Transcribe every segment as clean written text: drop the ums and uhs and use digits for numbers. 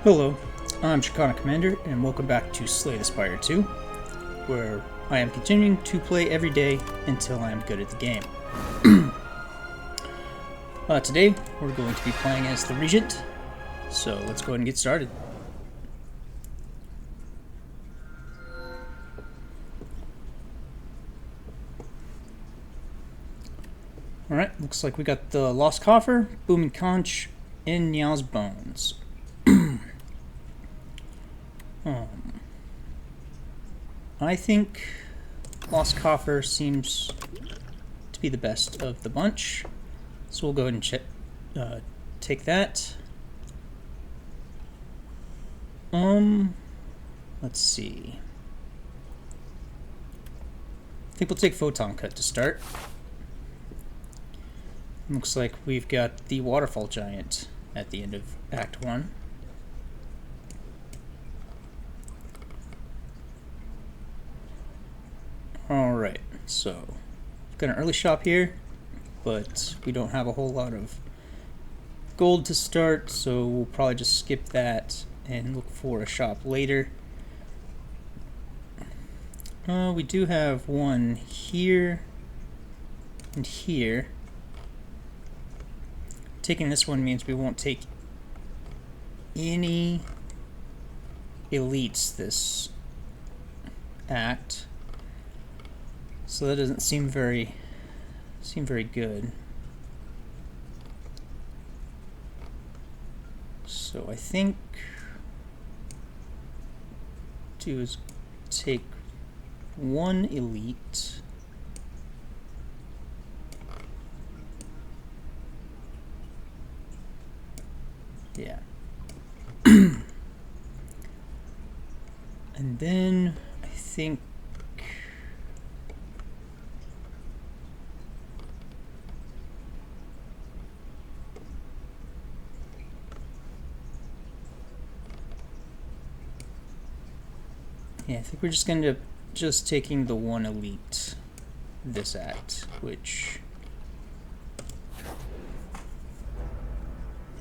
Hello, I'm Chicana Commander, and welcome back to Slay the Spire 2, where I am continuing to play every day until I am good at the game. Today, we're going to be playing as the Regent, so let's go ahead and get started. Alright, looks like we got the Lost Coffer, Booming Conch, and Niao's Bones. I think Lost Coffer seems to be the best of the bunch, so we'll go ahead and take that. Let's see. I think we'll take Photon Cut to start. Looks like we've got the Waterfall Giant at the end of Act 1. Alright, so we've got an early shop here, but we don't have a whole lot of gold to start, so we'll probably just skip that and look for a shop later. We do have one here and here. Taking this one means we won't take any elites this act, so that doesn't seem very good. So I think do is take one elite. Yeah. And then I think we're just going to end up just taking the one elite this act, which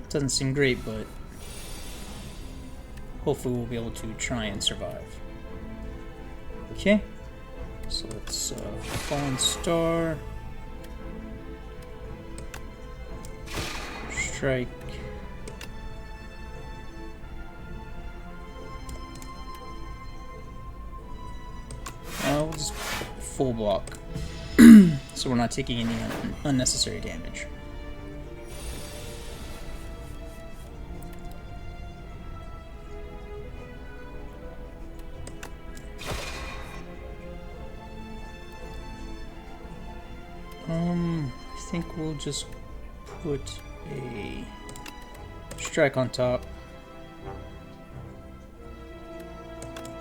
doesn't seem great, but hopefully we'll be able to try and survive. Okay, so let's Fallen Star, Strike. We'll just full block, so we're not taking any unnecessary damage. I think we'll just put a strike on top.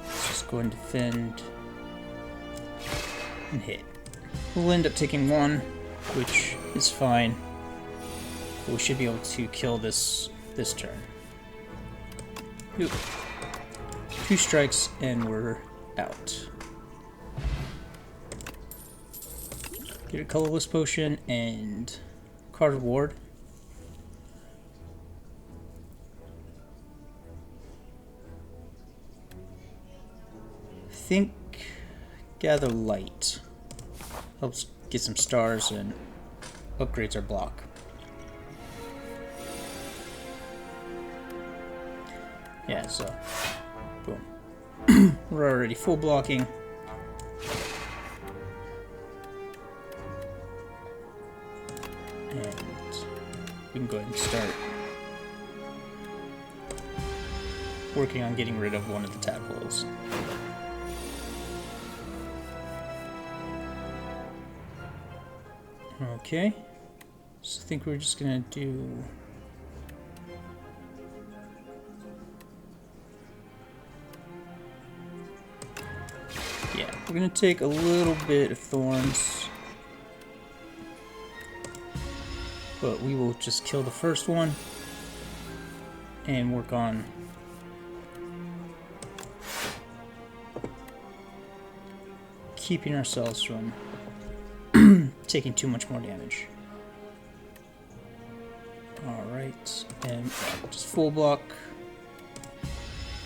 Let's just go and defend and hit. We'll end up taking one, which is fine. But we should be able to kill this turn. Oop. 2 strikes and we're out. Get a colorless potion and card reward. I think Gather Light helps get some stars and upgrades our block. Yeah, so boom. We're already full blocking. And we can go ahead and start working on getting rid of one of the tadpoles. Okay, so I think we're just gonna do we're gonna take a little bit of thorns, but we will just kill the first one and work on keeping ourselves from taking too much more damage. Alright, and just full block.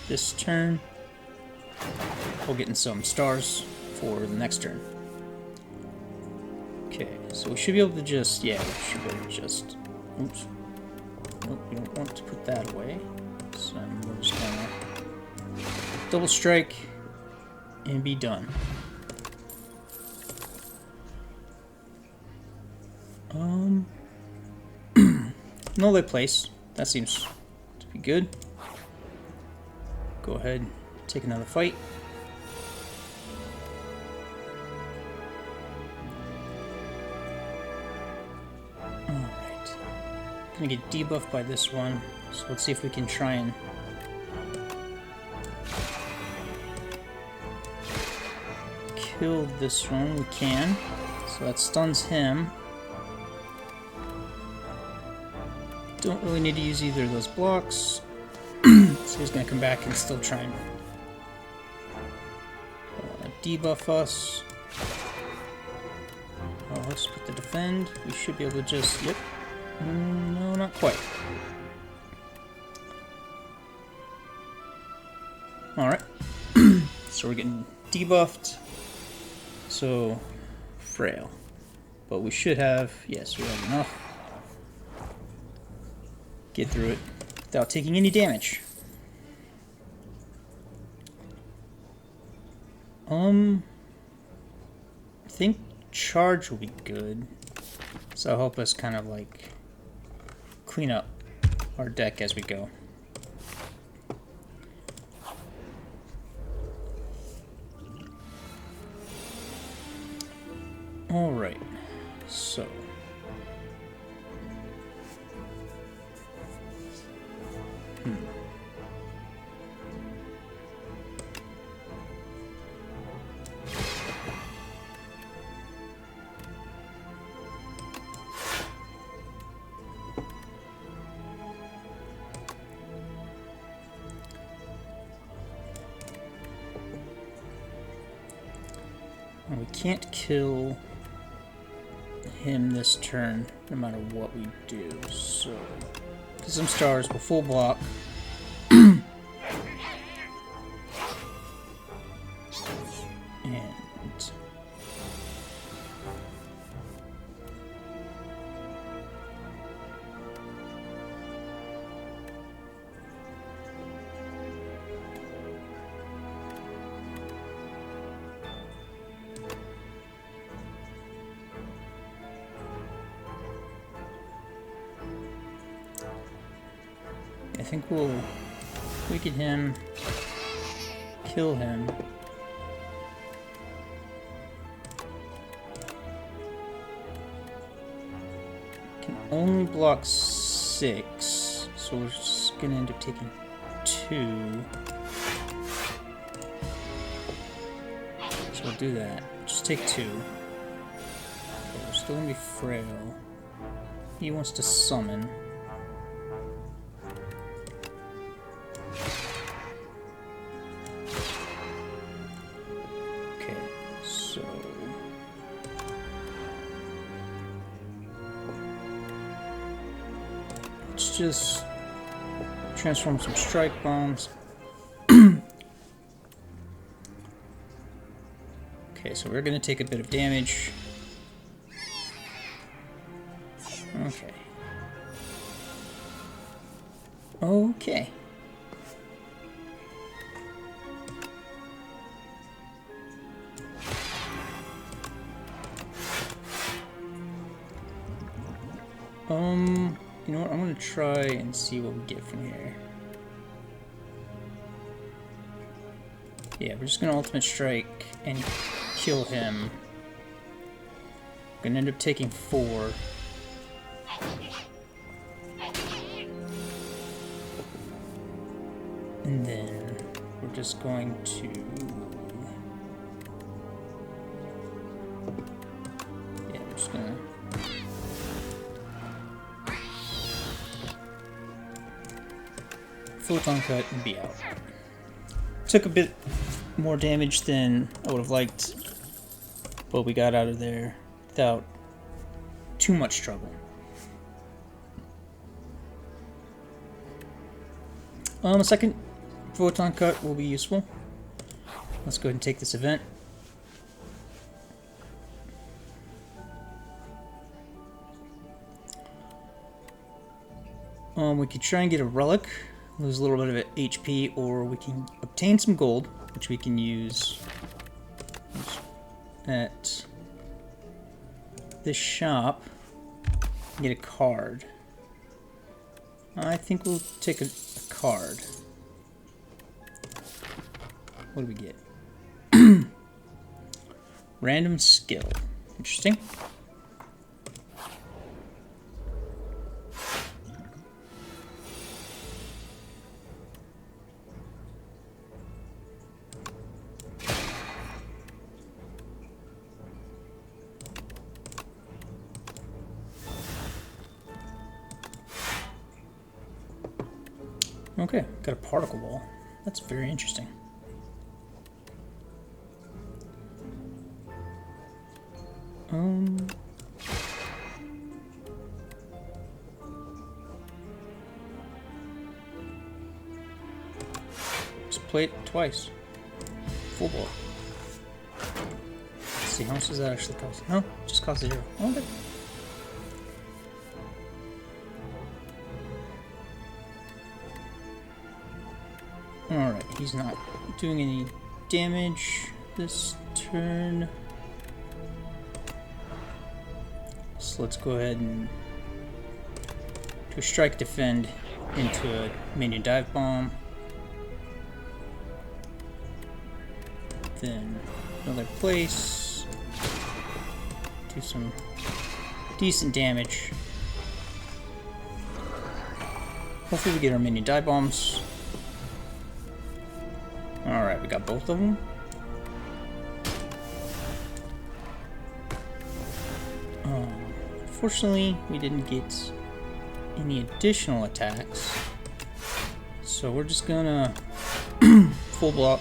this turn, we'll get in some stars for the next turn. Okay, so we should be able to just, yeah, we should be able to just, oops. Nope, we don't want to put that away. So we're just gonna double strike and be done. Null their place. That seems to be good. Go ahead, take another fight. Alright. Gonna get debuffed by this one. So let's see if we can try and kill this one. We can. So that stuns him. Don't really need to use either of those blocks. So he's going to come back and still try and debuff us. Oh, let's put the defend. We should be able to just... Yep. No, not quite. Alright. So we're getting debuffed. So, frail. But we should have... Yes, we have enough. Get through it without taking any damage. I think charge will be good. So it'll help us kind of like clean up our deck as we go. Alright, so we can't kill him this turn, no matter what we do. So, get some stars, we'll full block. And I think we'll weaken him, kill him. Can only block 6, so we're just gonna end up taking 2. So we'll do that. Just take 2. Okay, we're still gonna be frail. He wants to summon. Just transform some strike bombs. Okay, so we're gonna take a bit of damage. Okay. Okay. You know what, I'm gonna try and see what we get from here. Yeah, we're just gonna ultimate strike and kill him. We're gonna end up taking 4. And then we're just going to... Yeah, we're just gonna... Photon cut and be out. Took a bit more damage than I would have liked, but we got out of there without too much trouble. A second Photon Cut will be useful. Let's go ahead and take this event. We could try and get a relic, lose a little bit of HP, or we can obtain some gold, which we can use at this shop and get a card. I think we'll take a card. What do we get? Random skill. Interesting. Okay, got a particle ball. That's very interesting. Just play it twice. Full ball. Let's see, how much does that actually cost? No, just cost 0. Okay. Alright, he's not doing any damage this turn. So let's go ahead and do a strike defend into a minion dive bomb. Then another place. Do some decent damage. Hopefully we get our minion dive bombs. Alright, we got both of them. Unfortunately, we didn't get any additional attacks. So we're just gonna full block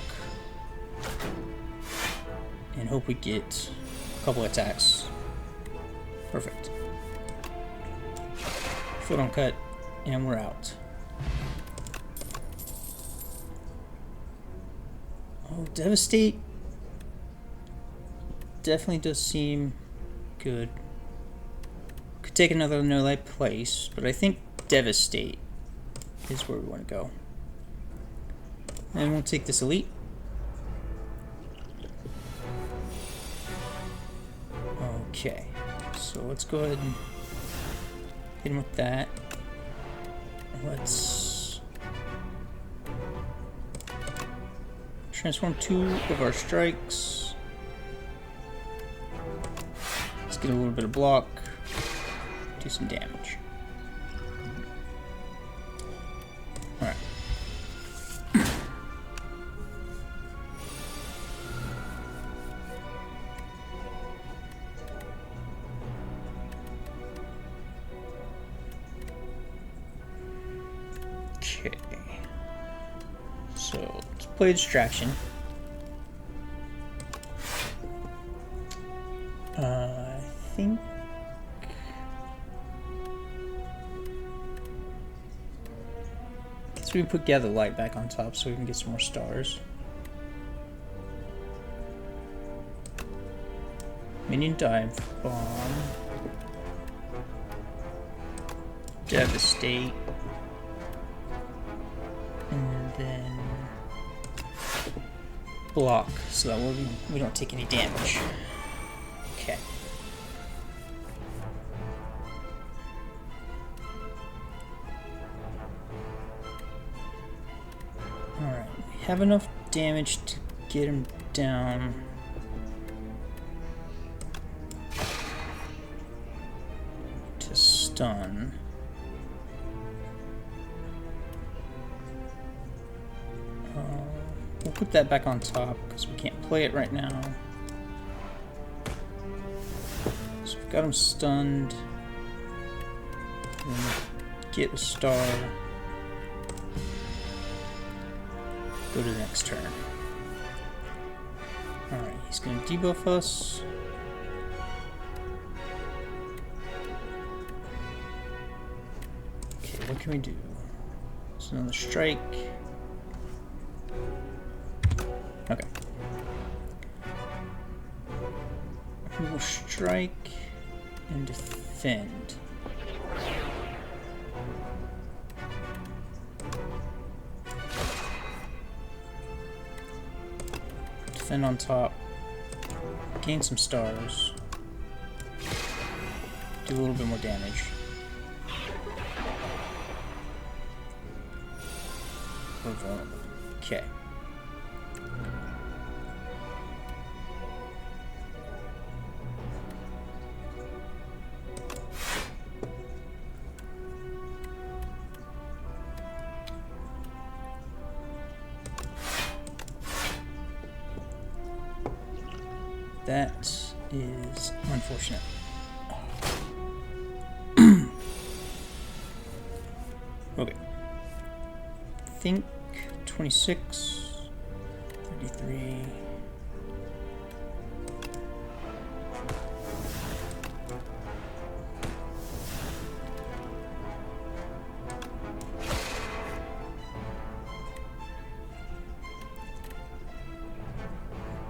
and hope we get a couple attacks. Perfect. Photon Cut, and we're out. Oh, Devastate definitely does seem good. Could take another no light place, but I think Devastate is where we want to go. And we'll take this elite. Okay, so let's go ahead and hit him with that. Let's transform 2 of our strikes. Let's get a little bit of block. Do some damage. Alright. Okay. So let's play distraction. I think so we can put Gather Light back on top so we can get some more stars. Minion Dive Bomb. Devastate. And then block so that we don't take any damage. Okay. Alright, we have enough damage to get him down. To stun. We'll put that back on top because we can't play it right now. So we've got him stunned. Get a star. Go to the next turn. Alright, he's going to debuff us. Okay, what can we do? There's another strike. Okay. We will strike and defend. Defend on top. Gain some stars. Do a little bit more damage. We're vulnerable. Okay. That is unfortunate. Okay. I think 26, 33.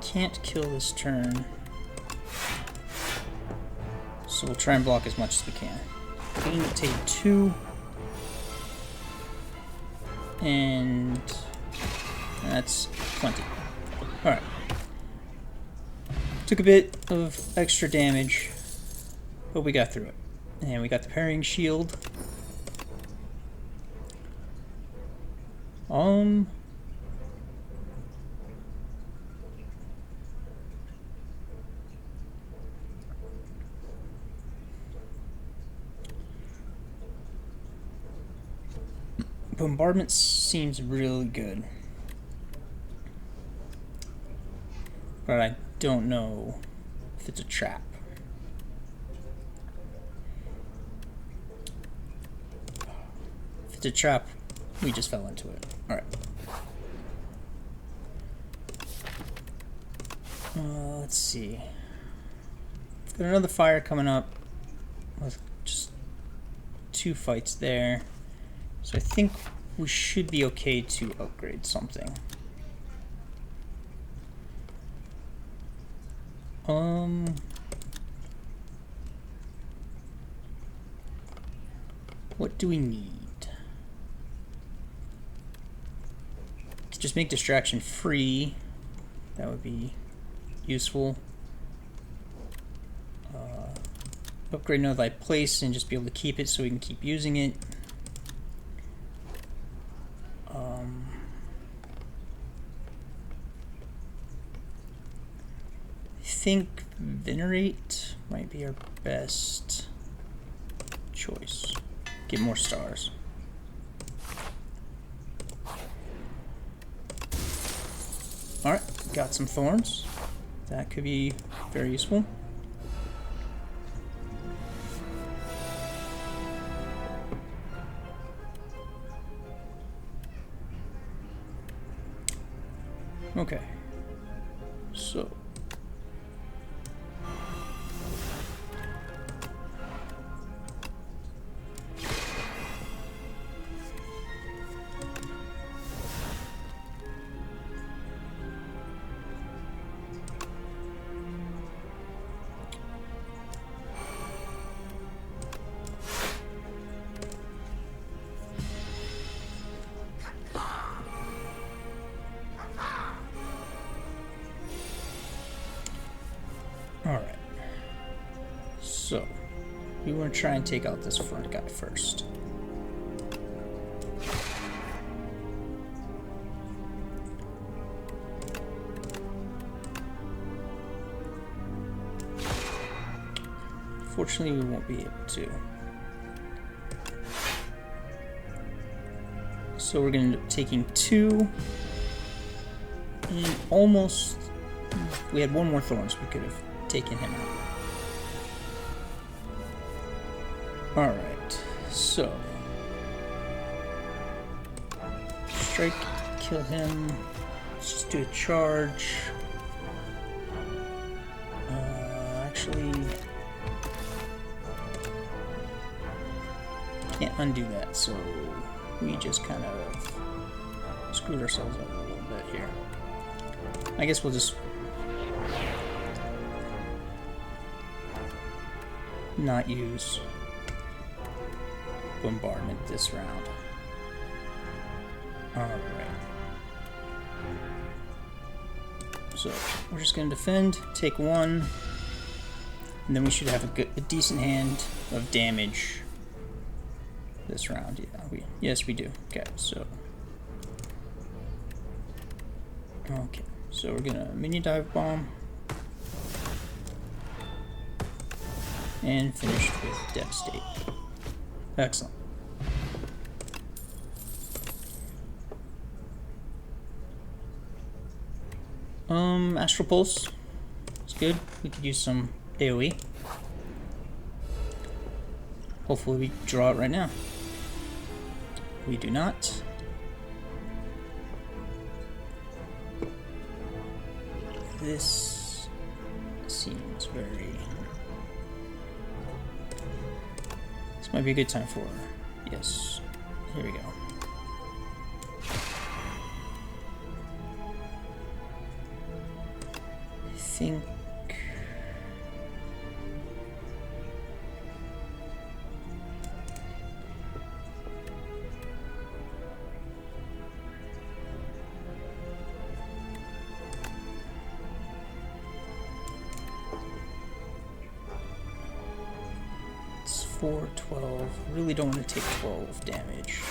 Can't kill this turn, so we'll try and block as much as we can. Going to take 2, and that's plenty. Alright. Took a bit of extra damage, but we got through it. And we got the parrying shield. Bombardment seems really good, but I don't know if it's a trap. If it's a trap, we just fell into it. Alright. Let's see. Got another fire coming up with just 2 fights there. So I think we should be okay to upgrade something. What do we need? Just make distraction free. That would be useful. Upgrade Know Thy Place and just be able to keep it so we can keep using it. I think Venerate might be our best choice. Get more stars. Alright, got some thorns. That could be very useful. Okay, so So, we want to try and take out this front guy first. Fortunately, we won't be able to. So we're going to end up taking 2. And almost... We had 1 more thorn, so we could have taken him out. Alright, so strike, kill him. Let's just do a charge. Actually, can't undo that, so we just kind of screwed ourselves up a little bit here. I guess we'll just not use bombardment this round. Alright. So, we're just going to defend, take one, and then we should have a decent hand of damage this round. Yeah, yes, we do. Okay, so... Okay, so we're gonna mini dive bomb. And finish with devastate. Excellent. Astral Pulse. It's good. We could use some AoE. Hopefully we draw it right now. We do not. This seems very... This might be a good time for... Yes. Here we go. I think... It's 4, 12. I really don't want to take 12 damage.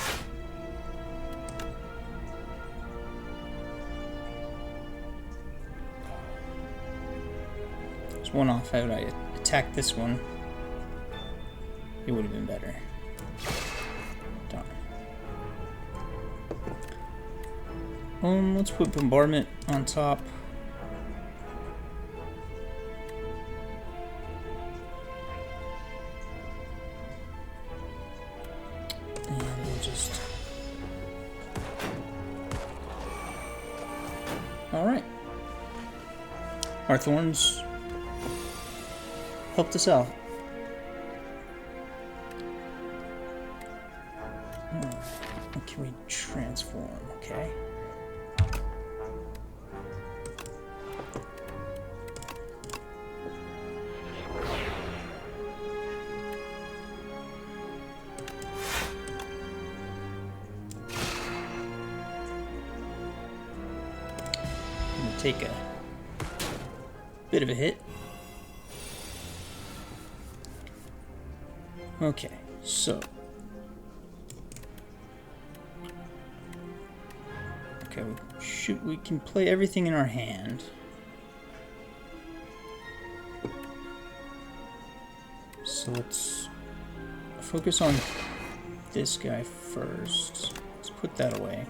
There's one off. Had I attacked this one, it would have been better. Darn. Let's put bombardment on top. And we'll just... Alright. Our thorns helped us out. What can we transform? Okay. I'm gonna take a bit of a hit. Okay, so okay, we can play everything in our hand. So let's focus on this guy first. Let's put that away.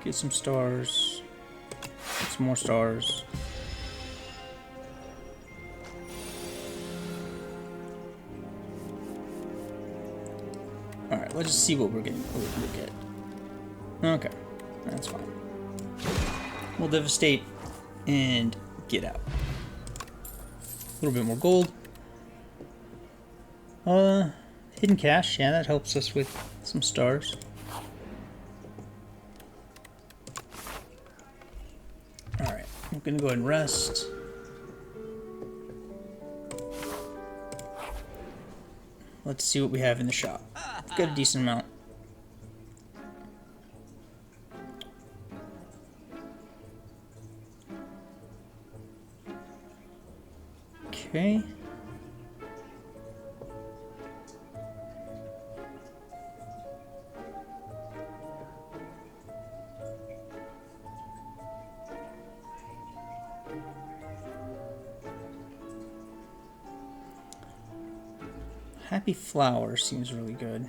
Get some stars. Get some more stars. Alright, let's just see what we're getting. What we get. Okay, that's fine. We'll devastate and get out. A little bit more gold. Hidden cache, yeah, that helps us with some stars. Alright, I'm gonna go ahead and rest. Let's see what we have in the shop. We've got a decent amount. Okay. Happy Flower seems really good.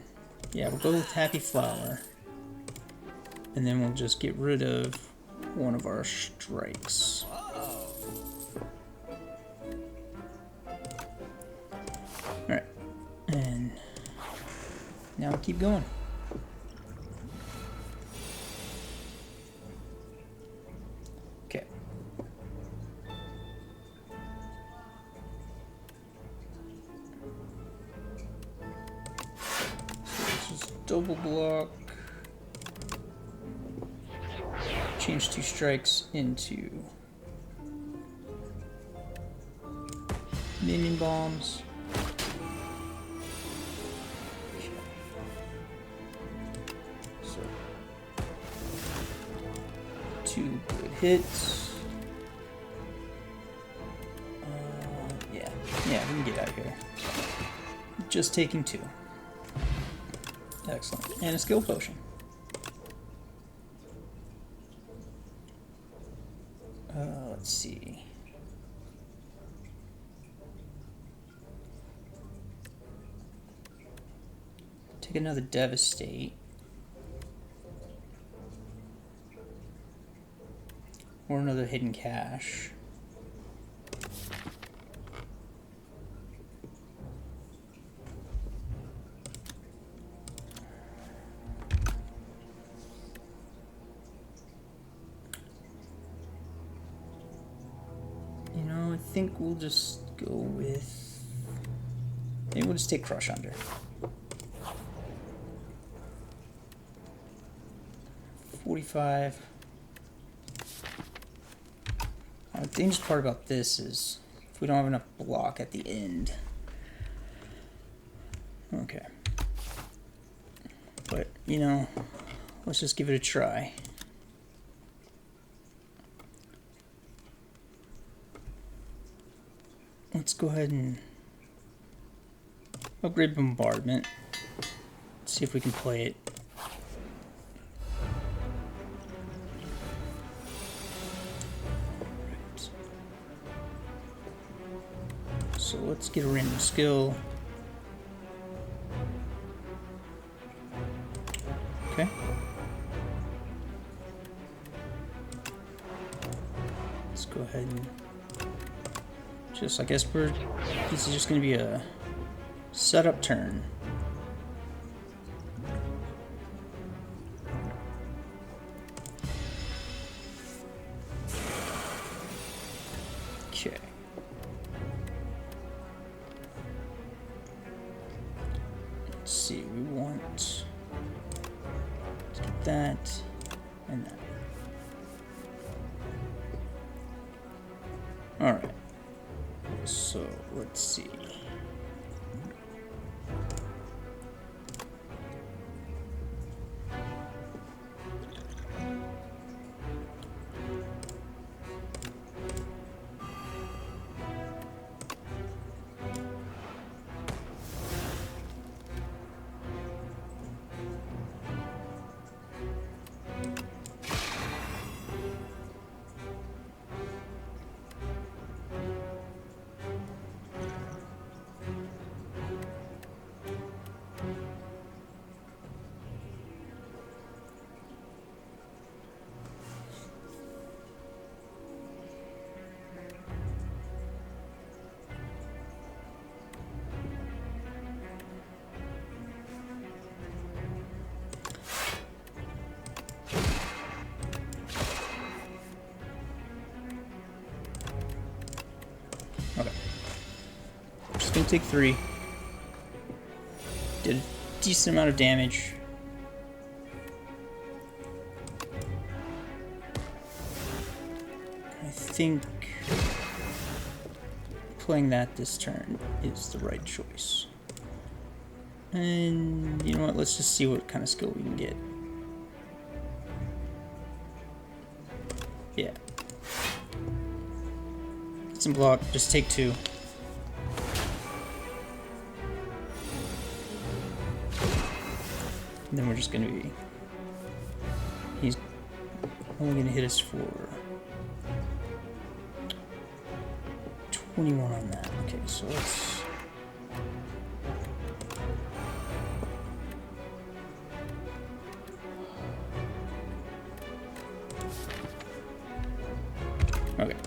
Yeah, we'll go with Happy Flower. And then we'll just get rid of one of our strikes. Alright. And now keep going. Okay. double block. Change 2 strikes into minion bombs. Okay. So 2 good hits. Yeah, we can get out of here. Just taking 2. Excellent. And a skill potion. Let's see. Take another Devastate. Or another Hidden Cache. I think we'll just go with... Maybe we'll just take Crush Under. 45. The dangerous part about this is if we don't have enough block at the end. Okay. But, let's just give it a try. Let's go ahead and upgrade Bombardment. See if we can play it. Right. So let's get a random skill. Okay. Let's go ahead and I guess this is just going to be a setup turn. Okay. Let's see, we want to get that and that. Alright. So, let's see. Gonna take 3. Did a decent amount of damage. I think playing that this turn is the right choice. And you know what? Let's just see what kind of skill we can get. Yeah. Get some block. Just take 2. And then we're just going to be... He's only going to hit us for 21 on that. Okay, so let's... Okay.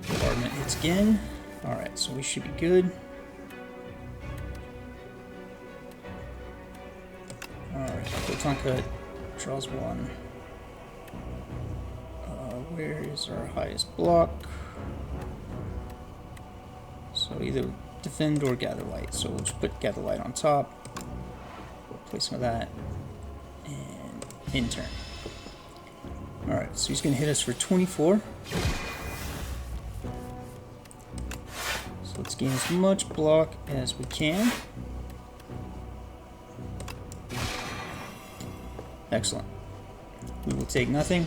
Bombardment hits again. Alright, so we should be good. Alright, Photon Cut draws 1. Where is our highest block? So So either defend or gather light. So we'll just put gather light on top. Play some of that. And in turn. Alright, so he's going to hit us for 24. So let's gain as much block as we can. Excellent. We will take nothing.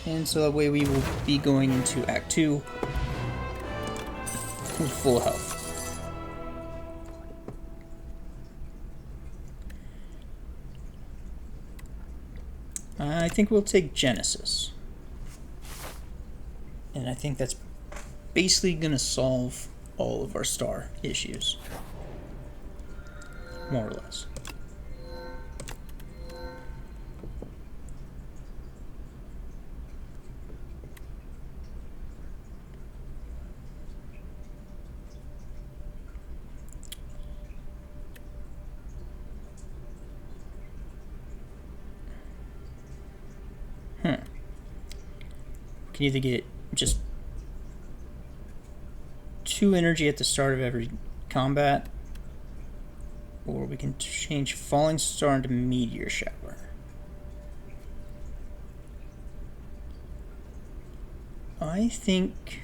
And so that way we will be going into Act 2 with full health. I think we'll take Genesis. And I think that's basically going to solve all of our star issues. More or less. We can either get just 2 energy at the start of every combat, or we can change Falling Star into Meteor Shower. I think...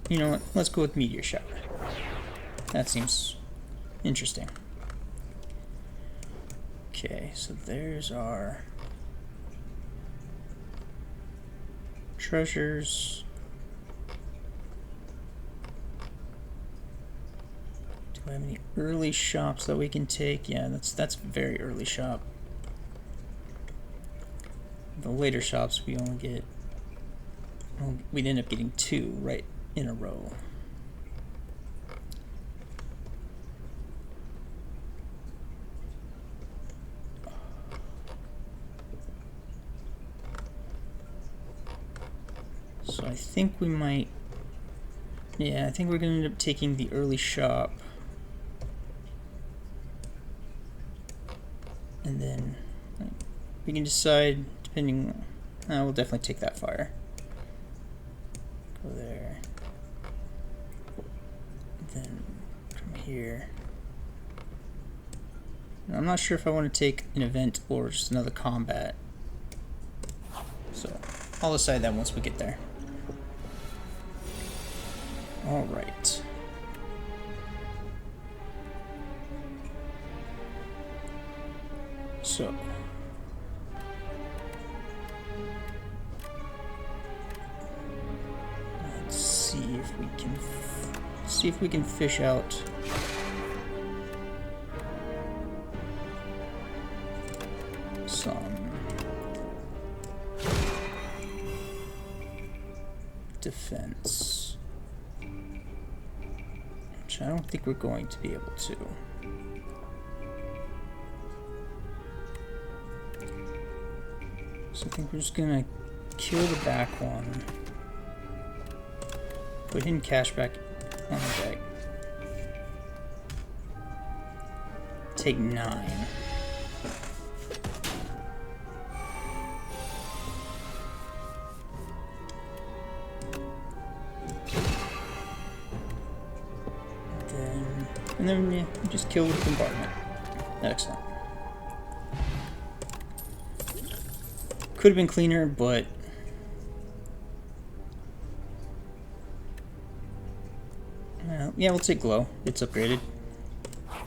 You know what? Let's go with Meteor Shower. That seems interesting. Okay, so there's our treasures. Do I have any early shops that we can take? Yeah, that's very early shop. The later shops we only get, well, we'd end up getting 2 right in a row. So I think we might, yeah, I think we're going to end up taking the early shop. And then we can decide, depending, we'll definitely take that fire. Go there. Then from here. Now, I'm not sure if I want to take an event or just another combat. So I'll decide that once we get there. All right. So let's see if we can fish out some defense. I don't think we're going to be able to. So I think we're just gonna kill the back one. Put hidden cash back on the deck. Take 9. And then yeah, just kill the bombardment. Excellent. Could have been cleaner, but yeah, we'll take glow. It's upgraded. All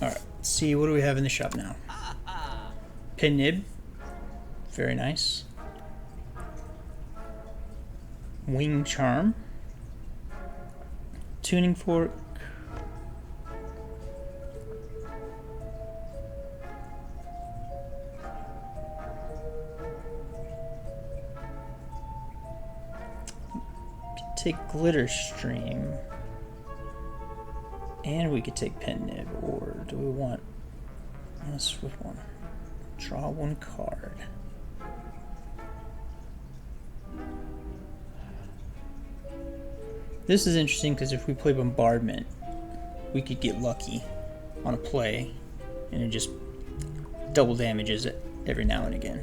right. Let's see, what do we have in the shop now? Pin nib, very nice. Wing charm, tuning fork. Take glitter stream, and we could take pen nib, or do we want a swift one? Draw 1 card. This is interesting because if we play bombardment, we could get lucky on a play, and it just double damages it every now and again.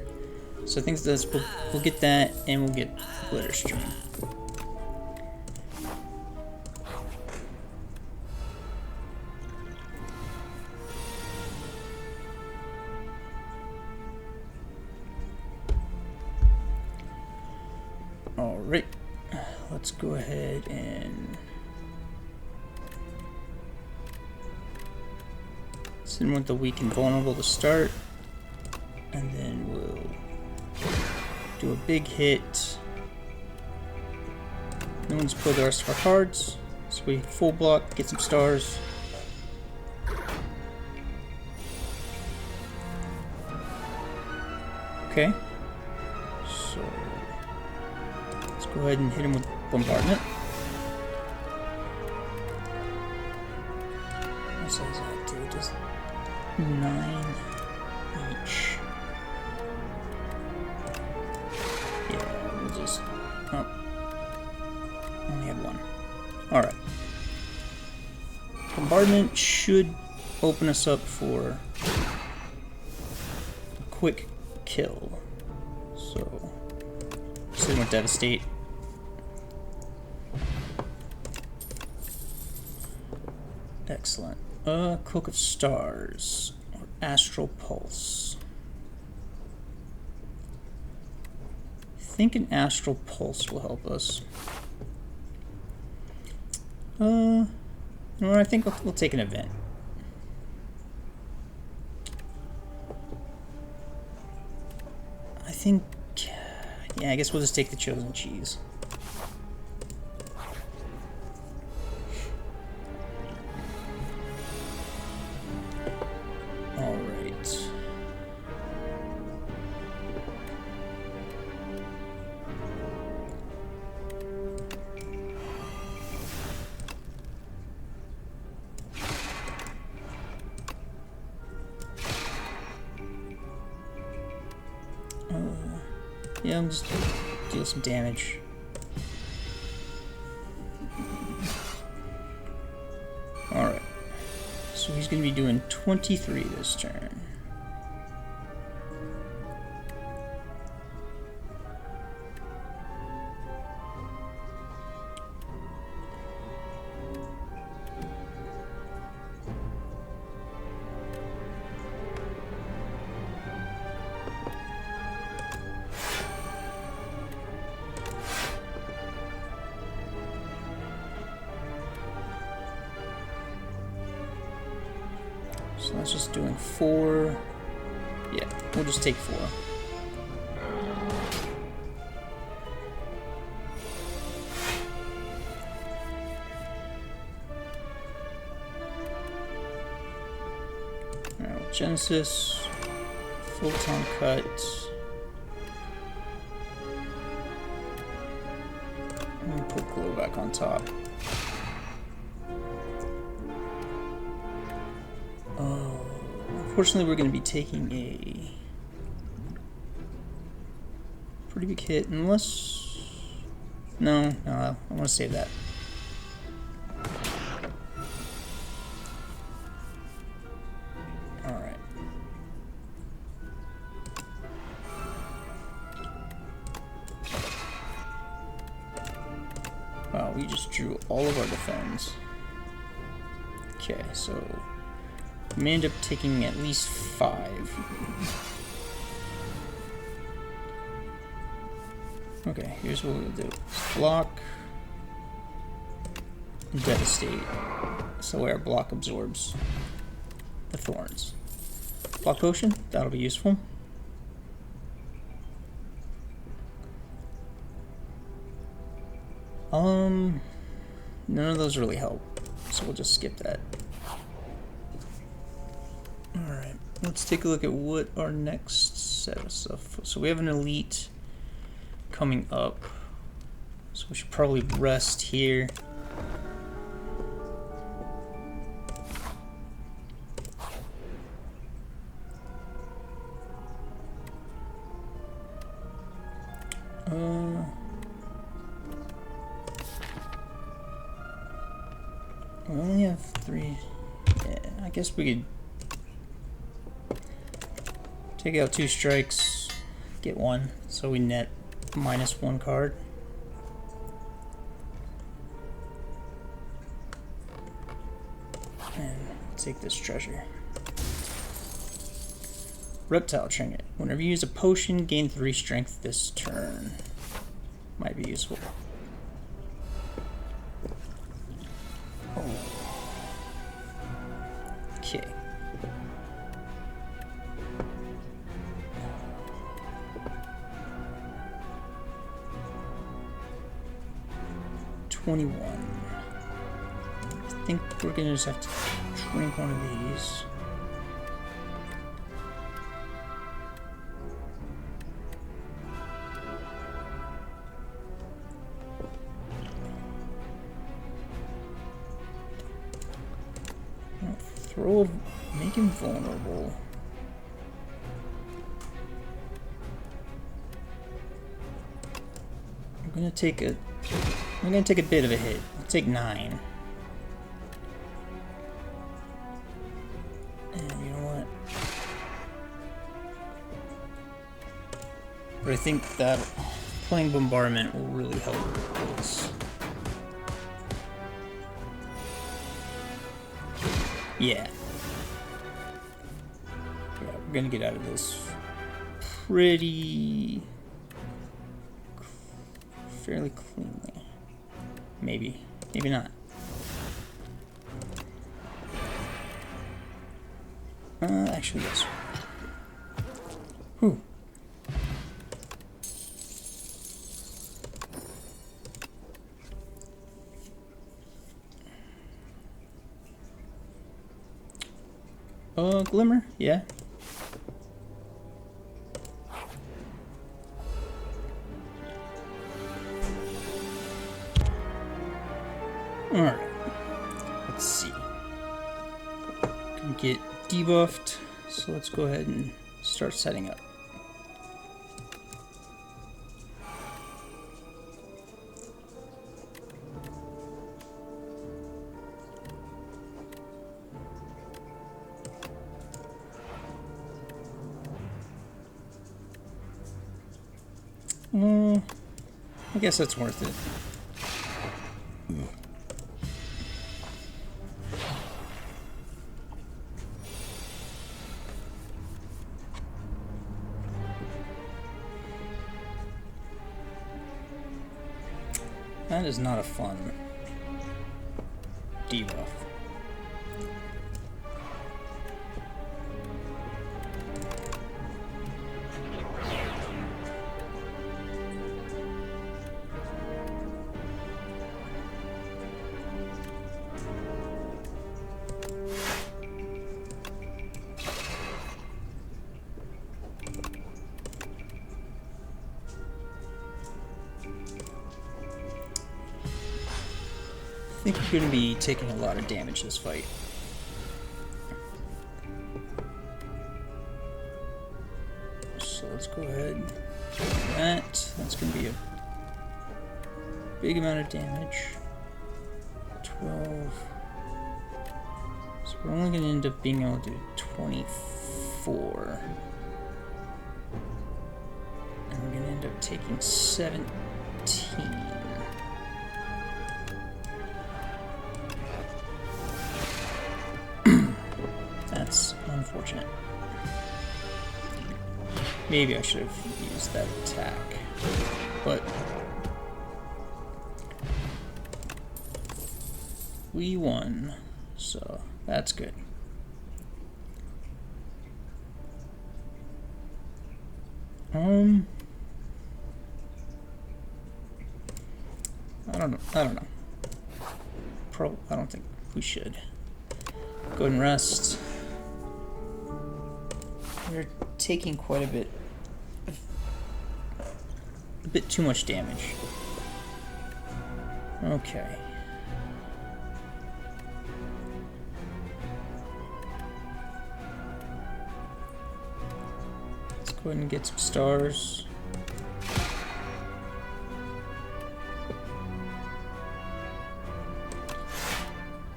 So I think that's we'll get that, and we'll get glitter stream. Alright, let's go ahead and send with the weak and vulnerable to start, and then we'll do a big hit. No one's played the rest of our cards, so we full block, get some stars. Okay, so let's go ahead and hit him with bombardment. What size is that, dude? Just 9 each. Yeah, we'll just. Oh, only had 1. All right. Bombardment should open us up for a quick kill. So, sitting with Devastate. Excellent. Cloak of Stars or Astral Pulse. I think an Astral Pulse will help us. You know what? I think we'll take an event. I think, yeah, I guess we'll just take the Chosen Cheese. All right. Yeah, I'm just deal some damage. Alright. So he's going to be doing 23 this turn. So that's just doing 4. Yeah, we'll just take 4. Alright, Genesis, Photon Cut. And put Glow back on top. Unfortunately, we're going to be taking a pretty big hit, unless... No, I want to save that. Alright. Wow, we just drew all of our defense. Okay, so... we may end up taking at least 5. Okay, here's what we'll do. Block. Devastate. So our block absorbs the thorns. Block Potion, that'll be useful. None of those really help, so we'll just skip that. Alright, let's take a look at what our next set of stuff. So we have an elite coming up. So we should probably rest here. We only have 3. Yeah, I guess we could take out 2 strikes, get 1, so we net -1 card. And take this treasure. Reptile Trinket. Whenever you use a potion, gain 3 strength this turn. might be useful. Oh. Okay. I think we're gonna just have to drink one of these. Make him vulnerable. I'm gonna take a bit of a hit. I'll take 9. And you know what? But I think that playing bombardment will really help with this. Yeah. We're gonna get out of this fairly cleanly. Maybe not. Actually, yes. Whew. Glimmer? Yeah. Alright. Let's see. Gonna get debuffed, so let's go ahead and start setting up. I guess that's worth it. That is not a fun debuff. I think we're going to be taking a lot of damage this fight. So let's go ahead and do that. That's going to be a big amount of damage. 12. So we're only going to end up being able to do 24. And we're going to end up taking 17. That's unfortunate. Maybe I should have used that attack, but we won, so that's good. I don't know. I don't think we should. Go ahead and rest. We're taking quite a bit too much damage. Okay. Let's go ahead and get some stars.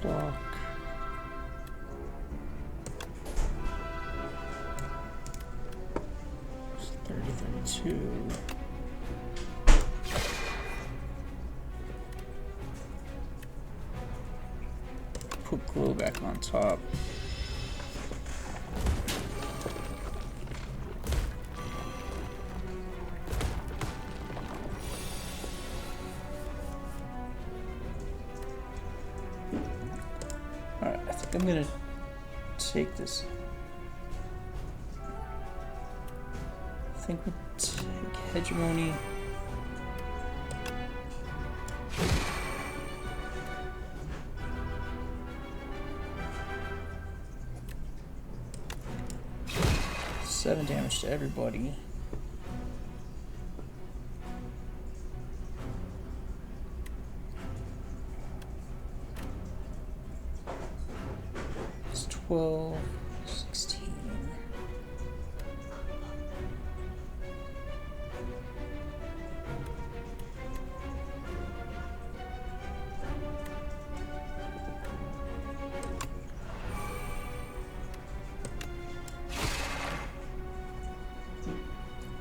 Block. It's 32. Put glow back on top. I'm gonna take this. I think we'll take Hegemony. Seven damage to everybody. It's 12, 16.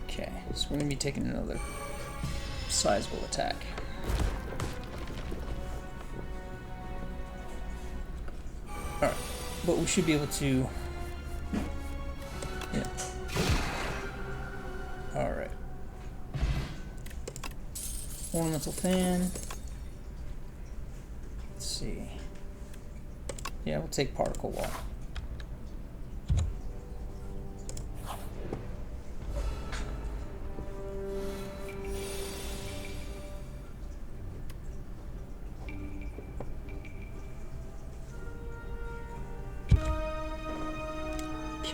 Okay, so we're going to be taking another sizable attack. Alright, but we should be able to... Yeah. Alright. Ornamental fan. Let's see. Yeah, we'll take particle wall.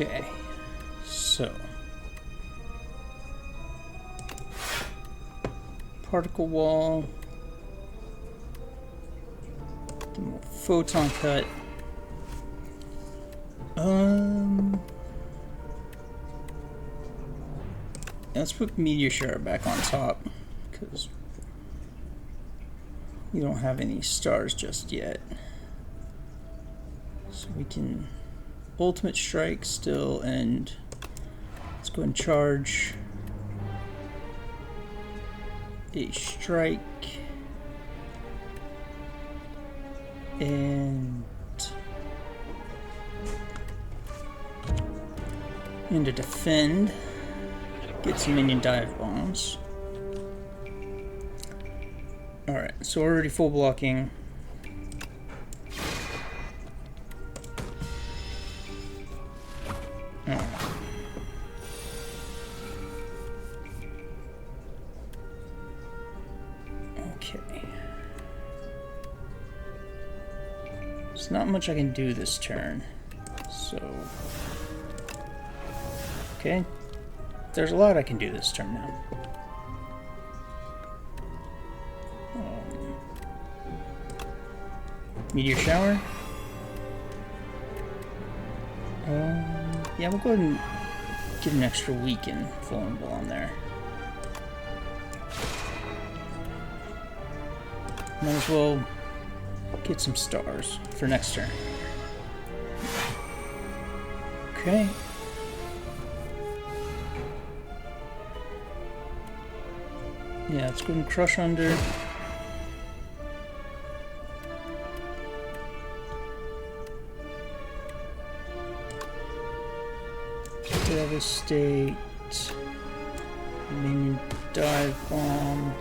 Okay, so particle wall, then we'll photon cut. Let's put meteor shower back on top because we don't have any stars just yet, so we can. Ultimate strike still, and let's go and charge a strike and a defend. Get some minion dive bombs. Alright, so we're already full blocking. There's not much I can do this turn, so... Okay, there's a lot I can do this turn now. Meteor shower? Yeah, we'll go ahead and get an extra weaken vulnerable on there. Might as well get some stars for next turn. Okay. Yeah, let's go and crush under. Devastate. Minion dive bomb.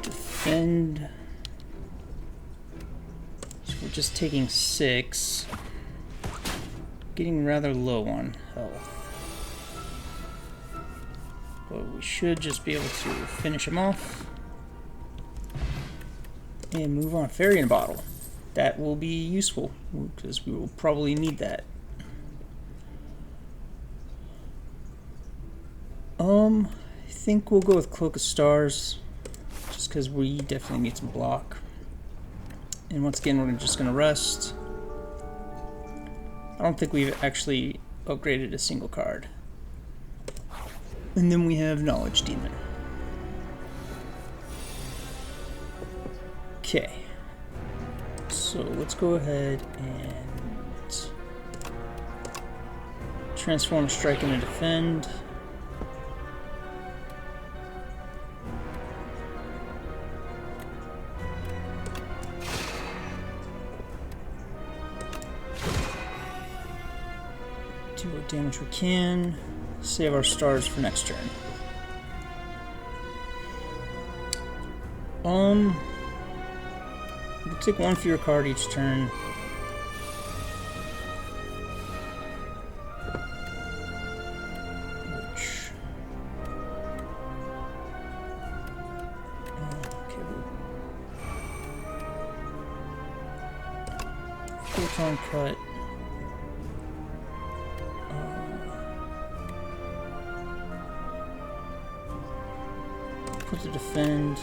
Defend. So we're just taking 6. Getting rather low on health. But we should just be able to finish him off. And move on. Fairy in a bottle. That will be useful, because we will probably need that. I think we'll go with Cloak of Stars, just because we definitely need some block. And once again, we're just going to rest. I don't think we've actually upgraded a single card. And then we have Knowledge Demon. Okay. So let's go ahead and transform strike into defend. Do what damage we can. Save our stars for next turn. We'll take one fear card each turn. Photon cut. Put to defend.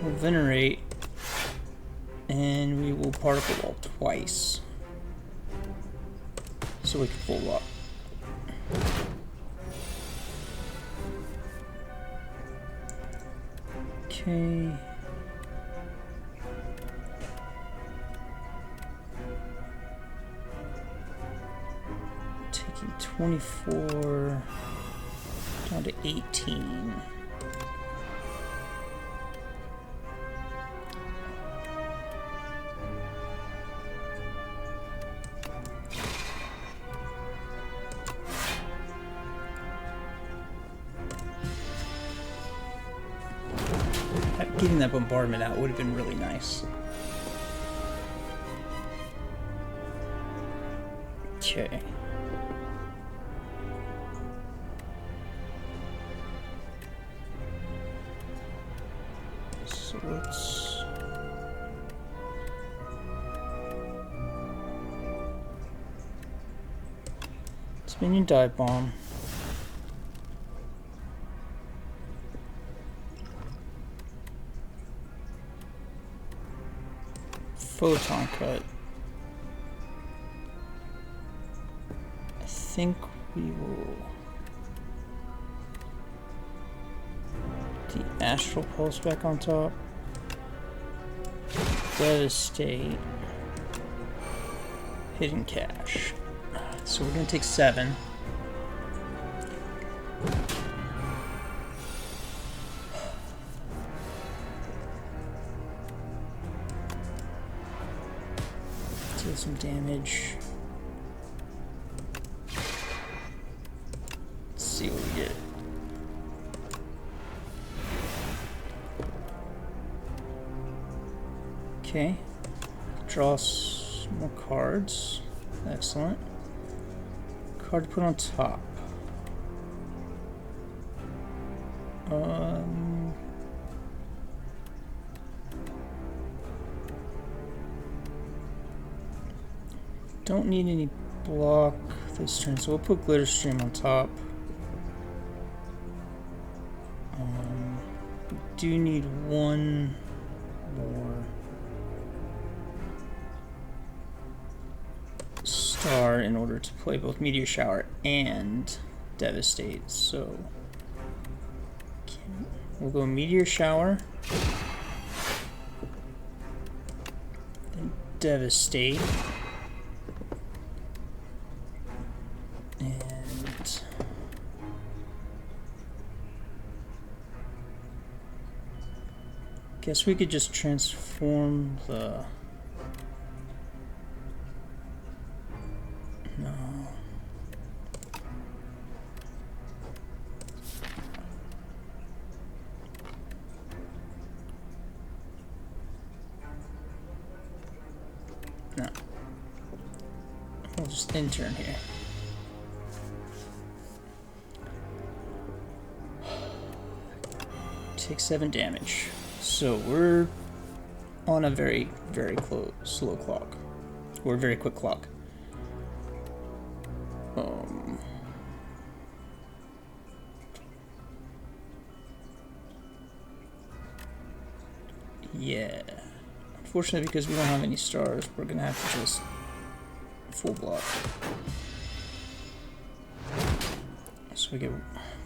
We'll venerate, and we will particle wall twice, so we can full up. Okay. Taking 24 down to 18. Getting that bombardment out would have been really nice. Okay. So let's minion dive bomb. Photon cut. I think we will. The astral pulse back on top. Devastate. Hidden cache. So we're gonna take 7. Deal some damage. Let's see what we get. Okay. Draw some more cards. Excellent. Card to put on top. Don't need any block this turn, so we'll put Glitter Stream on top. We do need one more star in order to play both Meteor Shower and Devastate, so we'll go Meteor Shower, then Devastate, and guess we could just transform the we'll just intern here. Take 7 damage. So we're on a very, very slow clock. Or a very quick clock. Yeah. Unfortunately, because we don't have any stars, we're gonna have to just full block. So we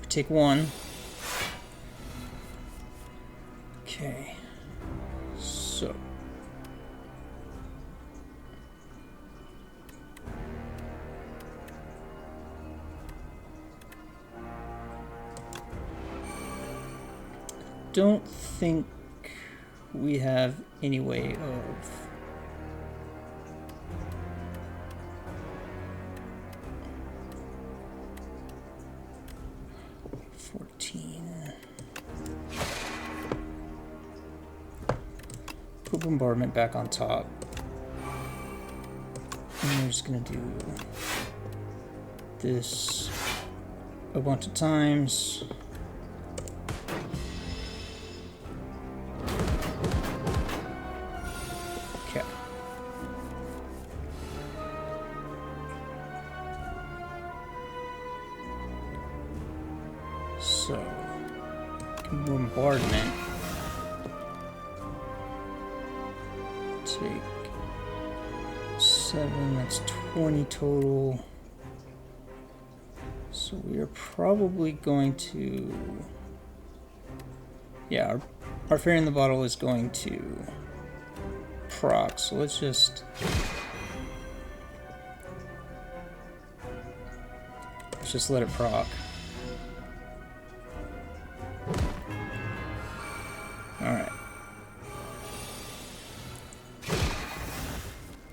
take 1. Okay. So don't think we have any way of bombardment back on top. And we're just gonna do this a bunch of times. Okay. So, bombardment. Take 7, that's 20 total. So we are probably going to... Yeah, our fairy in the bottle is going to proc, so let's just let it proc. Alright.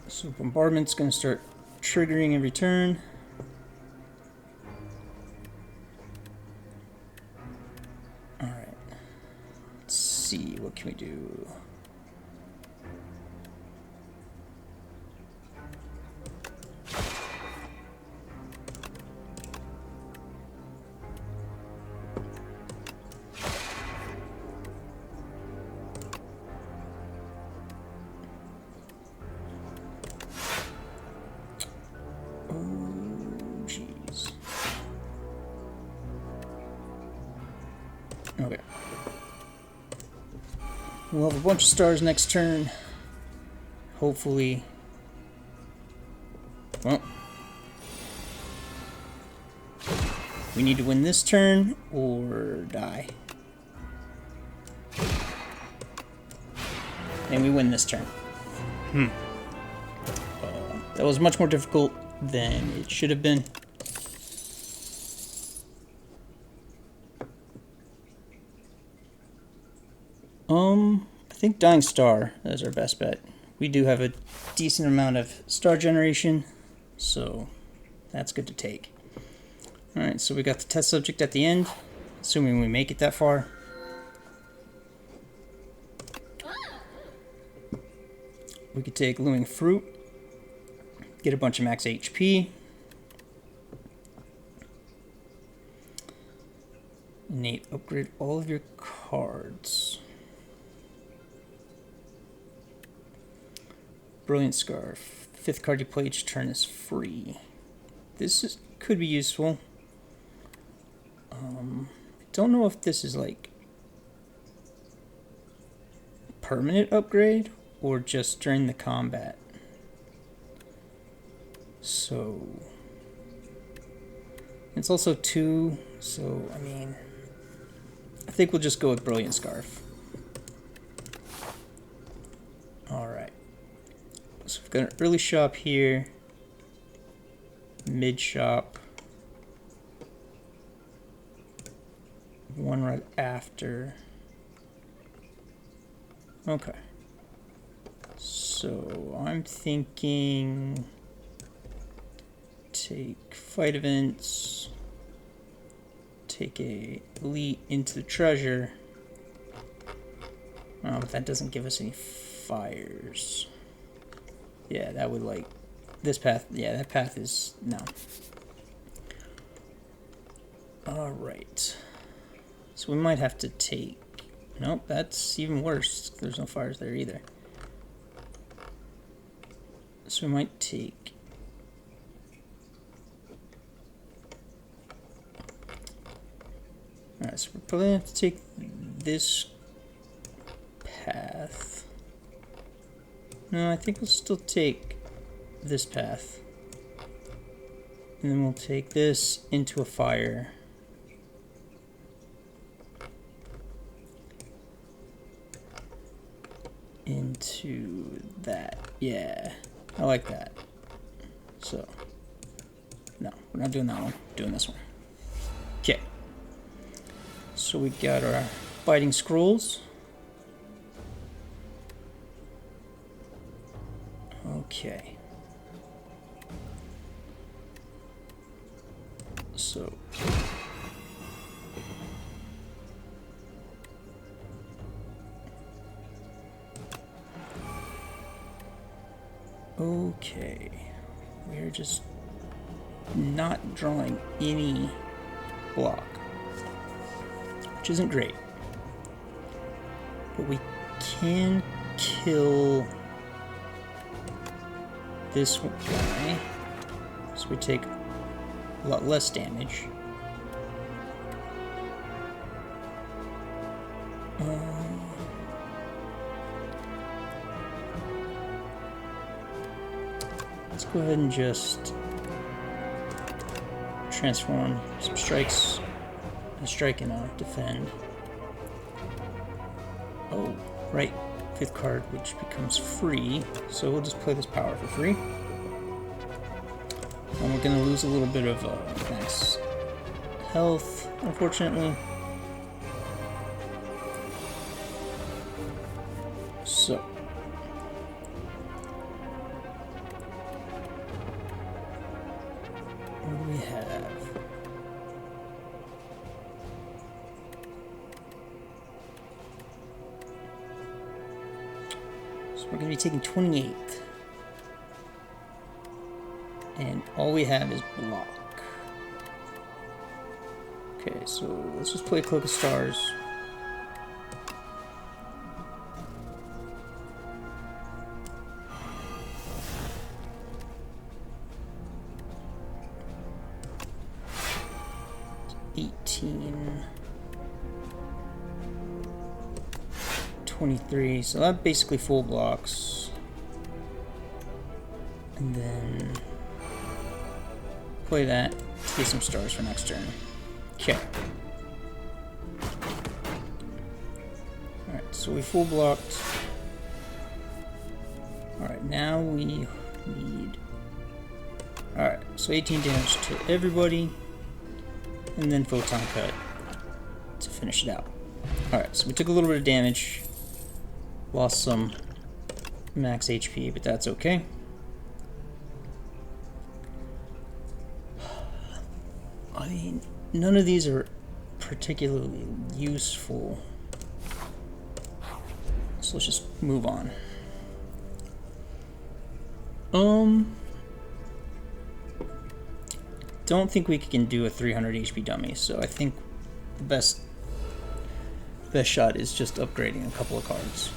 So bombardment's going to start triggering every turn. Alright. Let's see, what can we do? Okay. We'll have a bunch of stars next turn. Hopefully. Well. We need to win this turn or die. And we win this turn. That was much more difficult than it should have been. I think Dying Star is our best bet. We do have a decent amount of star generation, so that's good to take. Alright, so we got the test subject at the end, assuming we make it that far. We could take Looming Fruit, get a bunch of max HP. Innate, upgrade all of your cards. Brilliant Scarf. 5th card you play each turn is free. This could be useful. I don't know if this is like permanent upgrade or just during the combat. So it's also 2, so I mean, I think we'll just go with Brilliant Scarf. Alright. So we've got an early shop here, mid shop, one right after. Okay. So I'm thinking take fight events, take a elite into the treasure. But that doesn't give us any fires. Yeah, that would like this path. Yeah, that path is no. All right. So we might have to take. Nope, that's even worse. There's no fires there either. So we might take. All right, so we're probably gonna have to take this path. No, I think we'll still take this path. And then we'll take this into a fire. Into that. Yeah, I like that. So, no, we're not doing that one. We're doing this one. Okay. So we got our biting scrolls. Okay. So Okay. We're just not drawing any block, which isn't great. But we can kill this guy, so we take a lot less damage. Let's go ahead and just transform some strikes, a strike and a defend. Oh, right, 5th card, which becomes free, so we'll just play this power for free. And we're gonna lose a little bit of max health, unfortunately. So, what do we have? So we're going to be taking 28th. And all we have is block. Okay, so let's just play Cloak of Stars. $18, $23, so that basically full blocks. And then play that, get some stars for next turn. Okay. Alright, so we full blocked. Alright, now we need... Alright, so 18 damage to everybody. And then Photon Cut to finish it out. Alright, so we took a little bit of damage. Lost some max HP, but that's okay. I mean, none of these are particularly useful. So let's just move on. Don't think we can do a 300 HP dummy, so I think the best shot is just upgrading a couple of cards.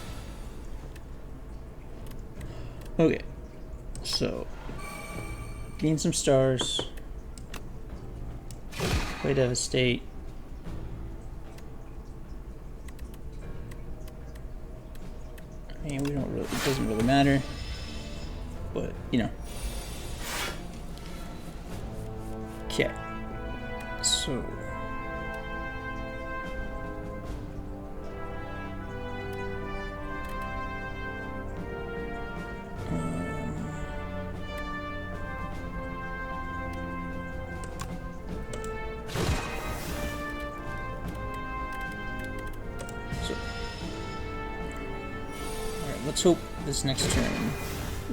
Okay, so gain some stars, play Devastate. I mean, we don't really, it doesn't really matter, but you know. Okay, so alright, let's hope this next turn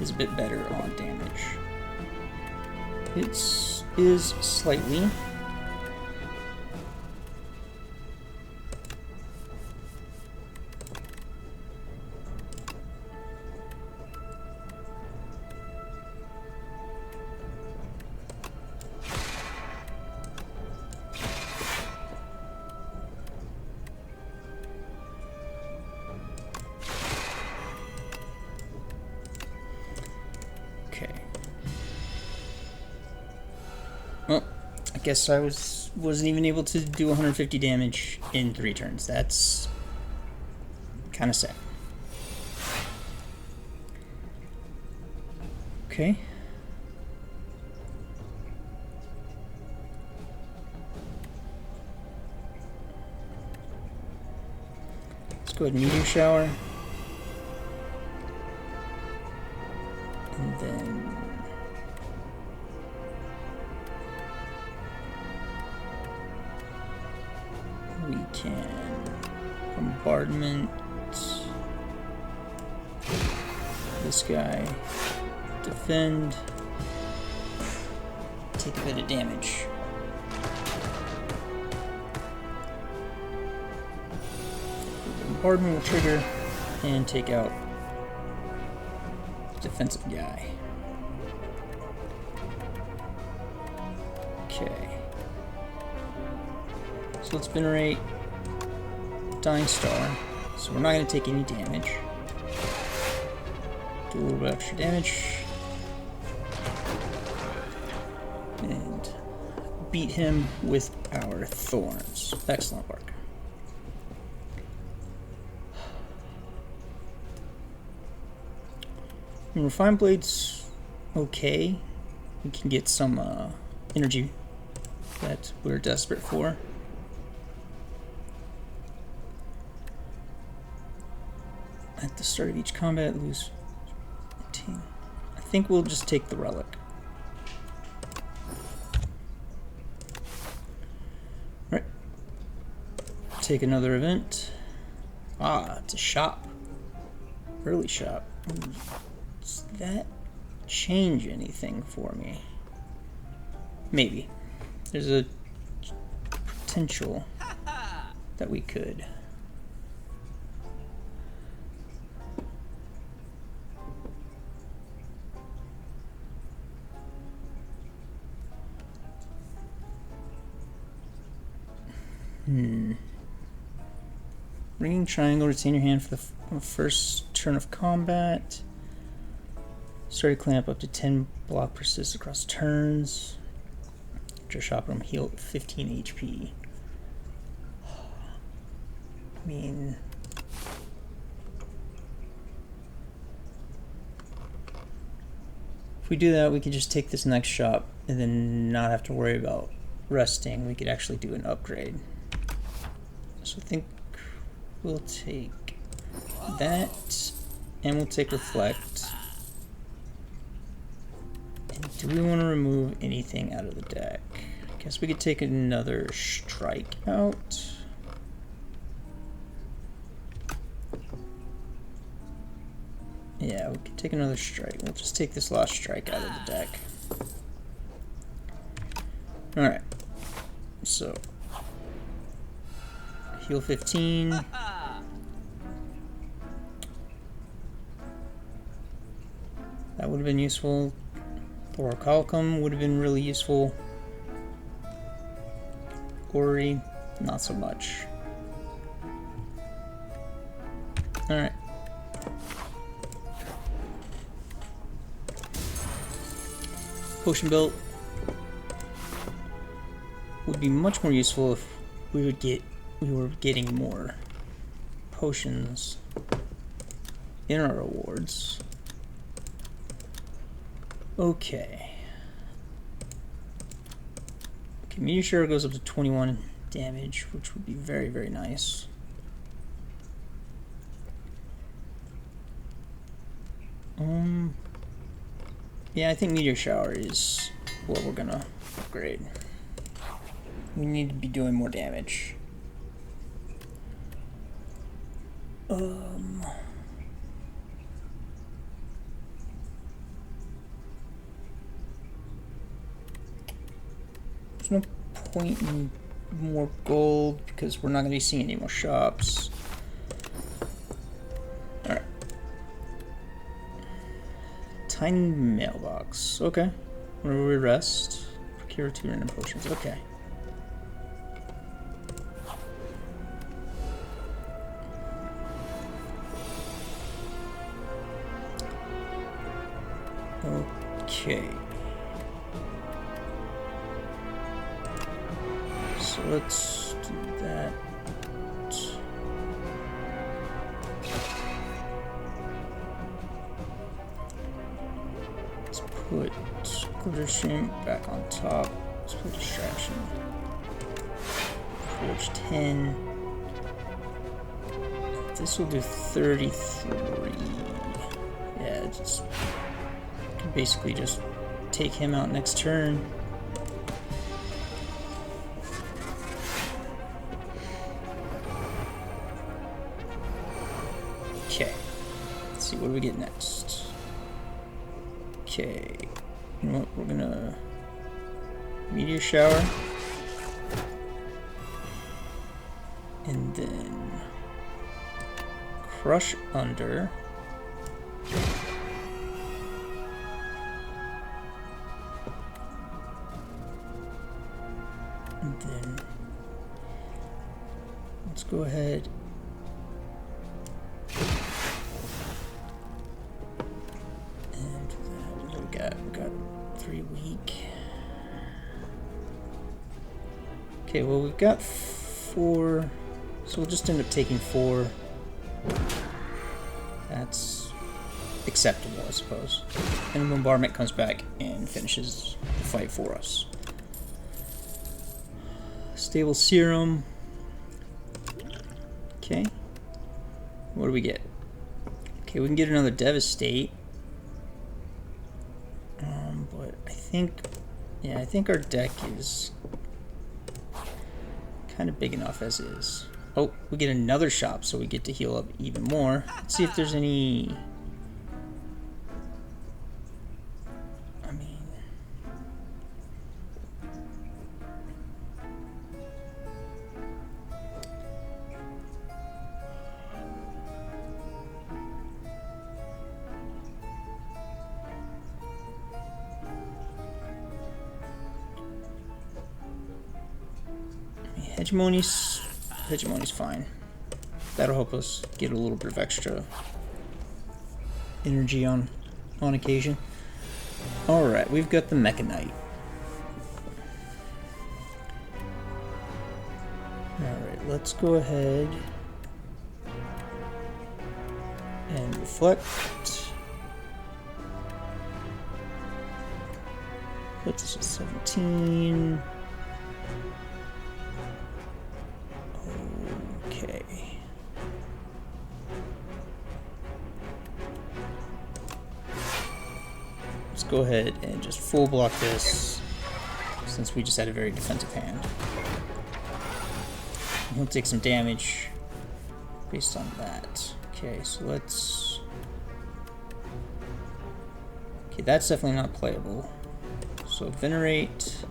is a bit better on damage. It is slightly. Well, I guess I wasn't even able to do 150 damage in 3 turns. That's kind of sad. Okay. Let's go ahead and Meteor Shower. And then we can bombardment this guy, defend, take a bit of damage. The bombardment will trigger and take out defensive guy. Okay. So let's venerate Dying Star. So we're not going to take any damage. Do a little bit extra damage. And beat him with our thorns. Excellent work. Refined Blade's okay. We can get some energy that we're desperate for. At the start of each combat, lose 18. I think we'll just take the relic. Right. Take another event. Ah, it's a shop. Early shop. Does that change anything for me? Maybe. There's a potential that we could. Ringing triangle, retain your hand for the first turn of combat. Started clamp up to 10 block persist across turns. Your shop room heal 15 HP. I mean, if we do that, we could just take this next shop and then not have to worry about resting. We could actually do an upgrade. So I think we'll take that, and we'll take Reflect. And do we want to remove anything out of the deck? I guess we could take another Strike out. Yeah, we could take another Strike. We'll just take this last Strike out of the deck. Alright. So, heal 15. That would have been useful. Thoracalcum would have been really useful. Ori, not so much. Alright. Potion belt would be much more useful if we were getting more potions in our rewards. Okay. Okay, Meteor Shower goes up to 21 damage, which would be very, very nice. Yeah, I think Meteor Shower is what we're gonna upgrade. We need to be doing more damage. There's no point in more gold because we're not going to be seeing any more shops. Alright. Tiny mailbox. Okay. Whenever we rest, procure 2 random potions. Okay. Okay. So let's do that. Let's put Glitter Stream back on top. Let's put Distraction. Forge 10. This will do 33. Yeah, just basically just take him out next turn. Okay, let's see, what do we get next? Okay, you know what, we're gonna Meteor Shower, and then Crush Under. then let's go ahead and what do we got? We got 3 weak. Okay, well we've got 4, so we'll just end up taking 4. That's acceptable, I suppose. And the bombardment comes back and finishes the fight for us. Stable serum. Okay. What do we get? Okay, we can get another devastate. But I think our deck is kind of big enough as is. Oh, we get another shop, so we get to heal up even more. Let's see if there's any... I mean... Hegemony's fine. That'll help us get a little bit of extra energy on occasion. Alright, we've got the Mechanite. Alright, let's go ahead and reflect. Put this at 17. Okay. Let's go ahead and just full block this, since we just had a very defensive hand. And he'll take some damage based on that. Okay, so let's... Okay, that's definitely not playable. So Venerate...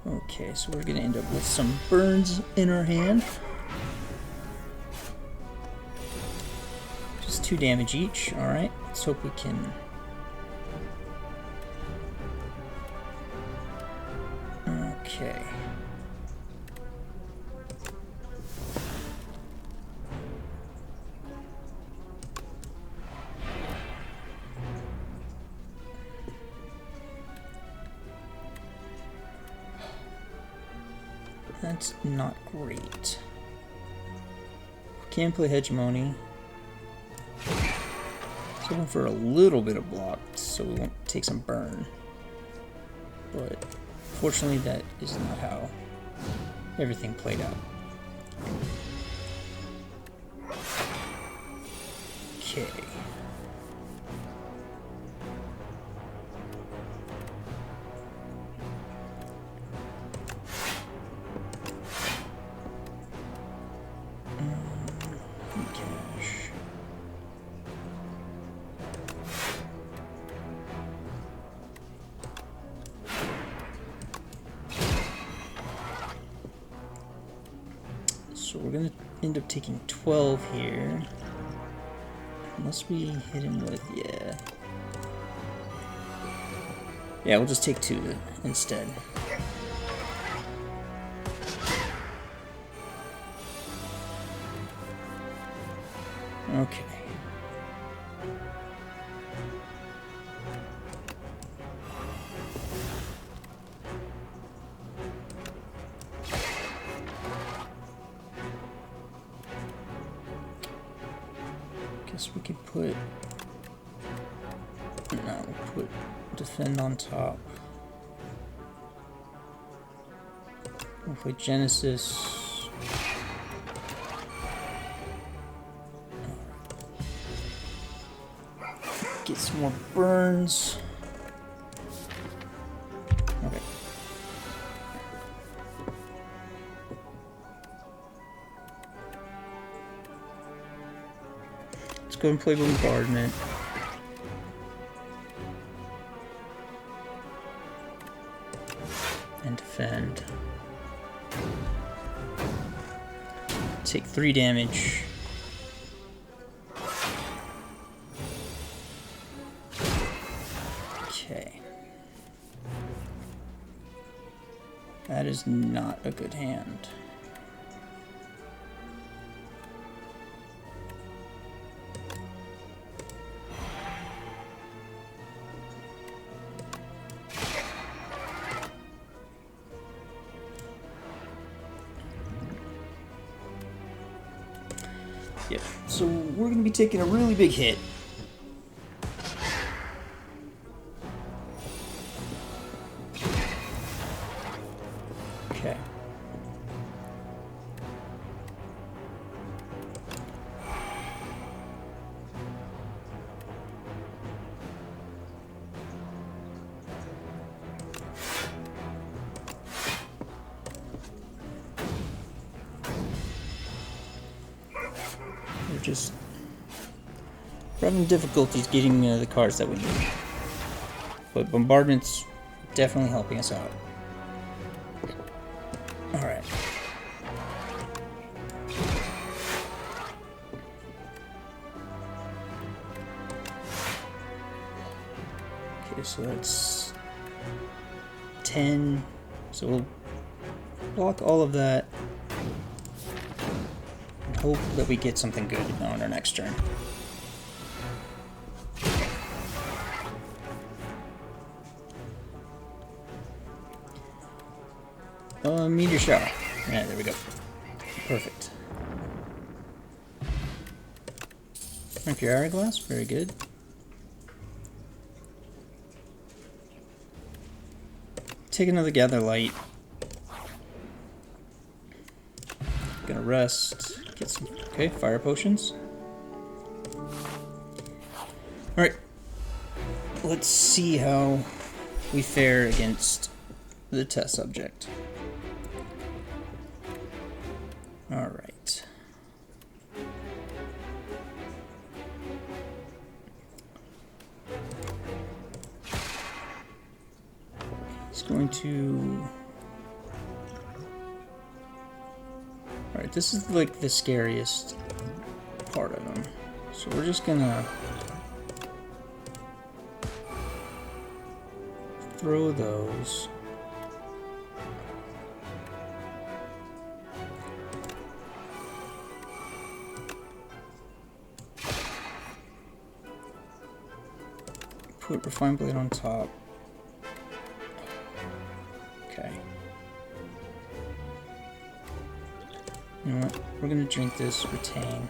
Okay, so we're gonna end up with some burns in our hand. Just 2 damage each, alright. Let's hope we can... Okay. That's not great. Can't play Hegemony. Looking for a little bit of block so we won't take some burn. But fortunately that is not how everything played out. Okay. So we're gonna end up taking 12 here. Unless we hit him with, yeah. Yeah, we'll just take 2 instead. Okay. Guess we could put... No, we'll put defend on top. We'll put Genesis. Get some more burns. Okay. Let's go and play Bombardment. And defend. Take 3 damage. That is not a good hand. Yep, so we're going to be taking a really big hit. Okay. We're having difficulties getting the cards that we need. But Bombardment's definitely helping us out. Alright. Okay, so that's 10. So we'll block all of that. And hope that we get something good on our next turn. Meteor shower. Yeah, there we go. Perfect. Mercury hourglass, very good. Take another gather light. Gonna rest. Get some. Okay, fire potions. Alright. Let's see how we fare against the test subject. Alright. He's going to... Alright, this is like the scariest part of him. So we're just gonna throw those. Put Refined Blade on top. Okay. You know what? We're gonna drink this, retain.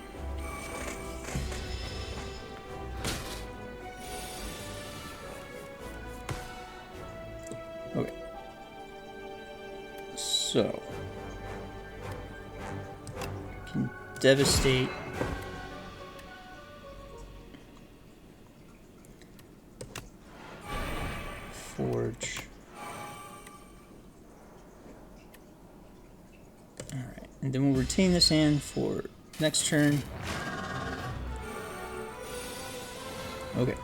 Okay. So. Can devastate. Forge. Alright, and then we'll retain this hand for next turn. Okay.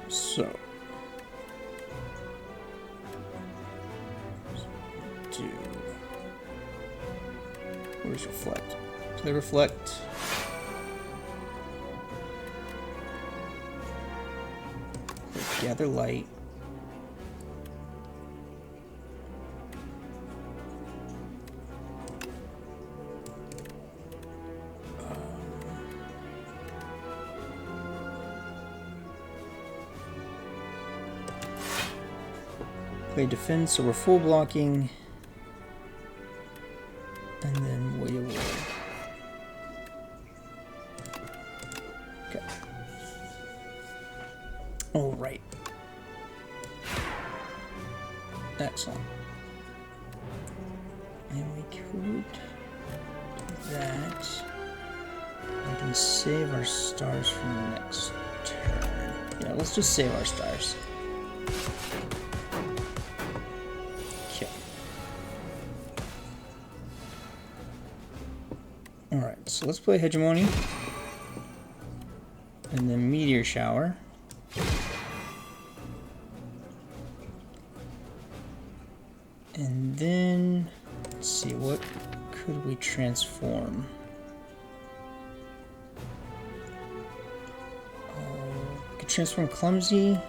So. Do. Where's Reflect? Play Reflect. Gather light. Play defense, so we're full blocking. And then wait away. Okay. All right. Excellent. And we could do that. We can save our stars for the next turn. Yeah, let's just save our stars. Okay. Alright, so let's play Hegemony. And then Meteor Shower. And then, let's see, what could we transform? We could transform Clumsy.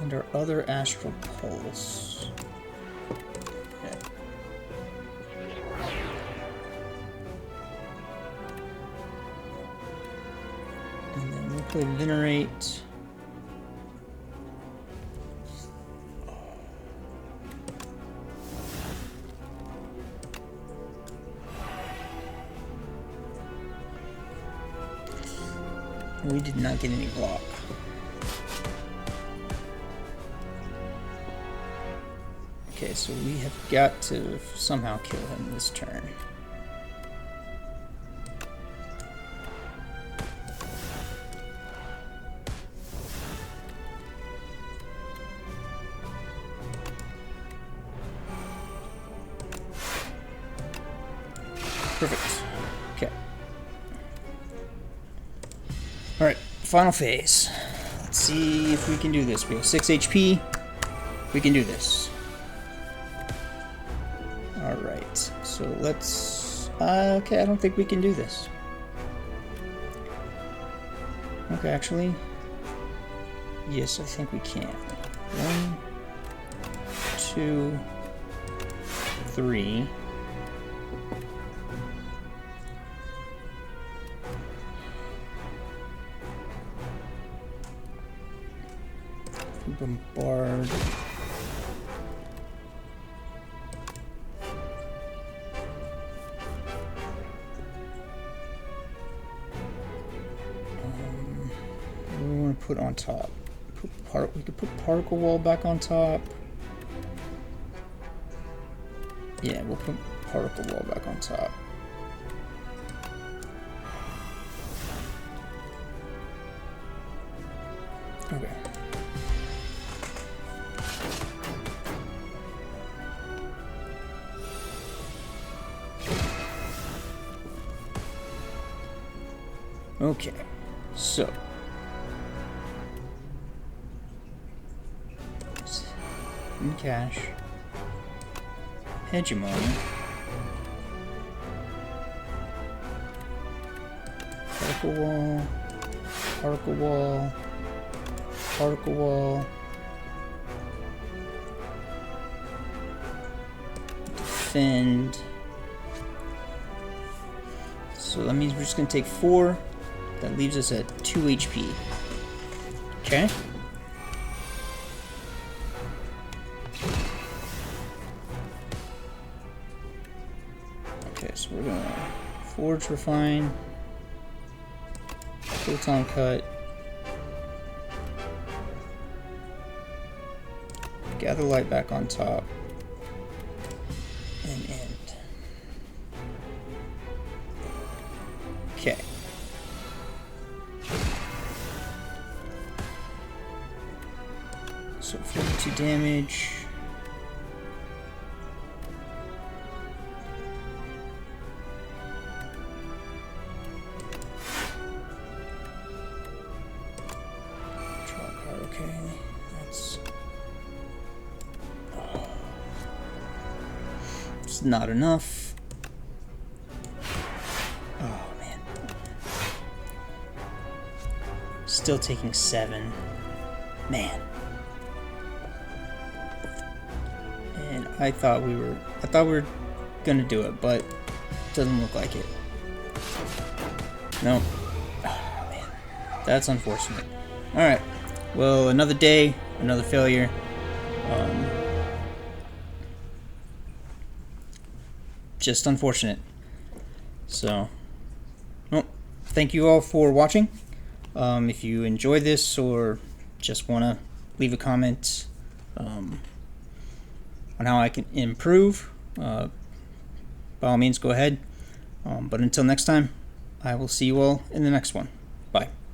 And our other astral pulse. Okay. And then we'll play Venerate. We did not get any block. Okay, so we have got to somehow kill him this turn. Perfect. Okay. Alright, final phase. Let's see if we can do this. We have 6 HP. We can do this. Alright, so let's... okay, I don't think we can do this. Okay, actually... yes, I think we can. 1, 2, 3... bombard. We want to put on top. We could put particle wall back on top. Yeah, we'll put particle wall back on top. Okay. Okay, so in cash, hegemony, particle wall, particle wall, particle wall, defend. So that means we're just gonna take 4. That leaves us at 2 HP. Okay. Okay, so we're gonna forge, refine, photon cut, gather light back on top, and end. Okay. So 42 damage. Draw a card, okay. That's... it's not enough. Oh man. Still taking 7. Man. I thought we were gonna do it, but it doesn't look like it. Nope. Oh, man. That's unfortunate. Alright. Well, another day, another failure. Just unfortunate. So, well, thank you all for watching. If you enjoyed this or just want to leave a comment on how I can improve, by all means go ahead. But until next time, I will see you all in the next one. Bye.